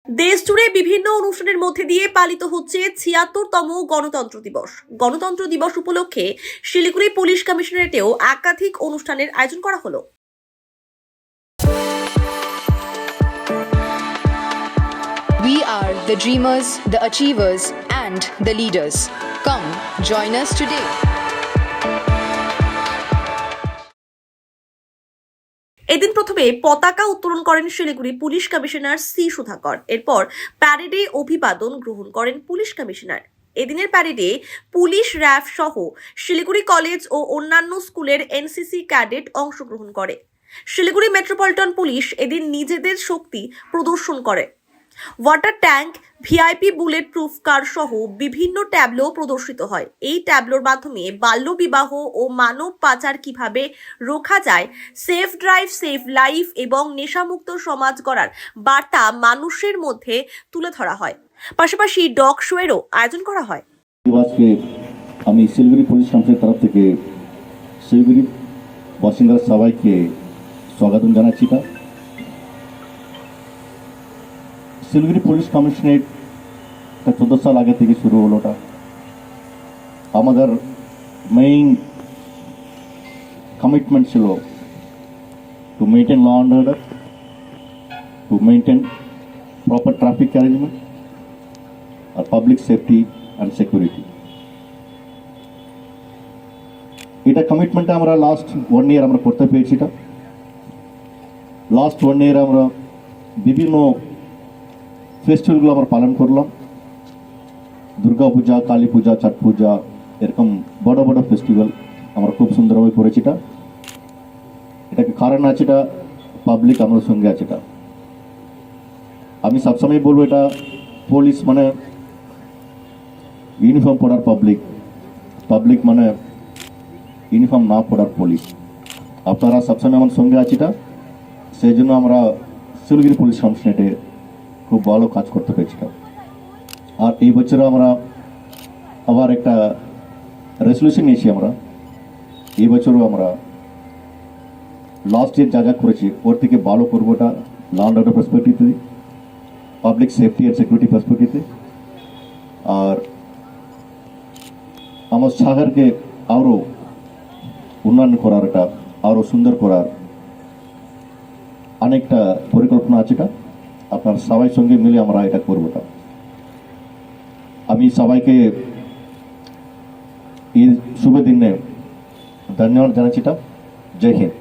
দেশ জুড়ে বিভিন্ন অনুষ্ঠানের মধ্যে দিয়ে পালিত হচ্ছে ৭৬তম গণতন্ত্র দিবস। গণতন্ত্র দিবস উপলক্ষে শিলিগুড়ি পুলিশ কমিশনারেটেও একাধিক অনুষ্ঠানের আয়োজন করা হলো। We are the dreamers, the achievers, and the leaders. Come, join us today. এদিন প্রথমে পতাকা উত্তোলন করেন Siliguri police commissioner C Sudhakar. এরপর প্যারেডে অভিবাদন গ্রহণ করেন পুলিশ কমিশনার। এদিনের প্যারেডে পুলিশ, র্যাব সহ শিলিগুড়ি কলেজ ও অন্যান্য স্কুলের এনসিসি ক্যাডেট অংশগ্রহণ করে। শিলিগুড়ি মেট্রোপলিটন পুলিশ এদিন নিজেদের শক্তি প্রদর্শন করে। Water tank, VIP bullet proof car সহ বিভিন্ন ট্যাবলো প্রদর্শিত হয়। এই ট্যাবলোর মাধ্যমে বাল্যবিবাহ ও মানব পাচার কিভাবে রোখা যায়, সেফ ড্রাইভ সেভ লাইফ এবং নেশামুক্ত সমাজ গড়ার বার্তা মানুষের মধ্যে তুলে ধরা হয়। পাশাপাশি ডগ শোয়েরও আয়োজন করা হয়। আমি শিলিগুড়ি পুলিশ কমিশনের তরফ থেকে শিলিগুড়ি বাসিন্দার সবাইকে স্বাগত জানাচ্ছি। শিলিগুড়ি পুলিশ কমিশনারেট 14 সাল আগে থেকে শুরু হলো। আমাদের মেইন কমিটমেন্ট ছিল to maintain law and order, to maintain proper traffic arrangement আর পাবলিক সেফটি অ্যান্ড সিকিউরিটি। এটা কমিটমেন্টটা আমরা লাস্ট 1 ইয়ার আমরা করতে পেরেছি। লাস্ট 1 ইয়ার আমরা বিভিন্ন ফেস্টিভ্যালগুলো আমরা পালন করলাম। দুর্গা পূজা, কালী পূজা, ছট পূজা, এরকম বড় বড় ফেস্টিভ্যাল আমরা খুব সুন্দরভাবে করেছি। এটাকে কারণ আছে, এটা পাবলিক আমাদের সঙ্গে আছে। আমি সবসময় বলবো, এটা পুলিশ মানে ইউনিফর্ম পড়ার পাবলিক, পাবলিক মানে ইউনিফর্ম না পড়ার পুলিশ। আপনারা সবসময় আমার সঙ্গে আছে, সেই জন্য আমরা শিলিগুড়ি পুলিশ কমিশনারেটে খুব ভালো কাজ করতে পেরেছিলাম। আর এই বছর আমরা আবার একটা রেজলিউশন নিয়েছি। আমরা এই বছরও আমরা লাস্ট ইয়ার যা যা করেছি ওর থেকে ভালো করবো। এটা ল অ্যান্ড অর্ডার পার্সপেক্টিভে, পাবলিক সেফটি অ্যান্ড সিকিউরিটি পার্সপেক্টিভে, আর আমার শহরকে আরও উন্নয়ন করার, এটা আরও সুন্দর করার অনেকটা পরিকল্পনা আছে। আপনার সবাই সঙ্গে মিলে আমরা এটা করবো। আমি সবাইকে এই শুভ দিনে ধন্যবাদ জানাচ্ছি। জয় হিন্দ।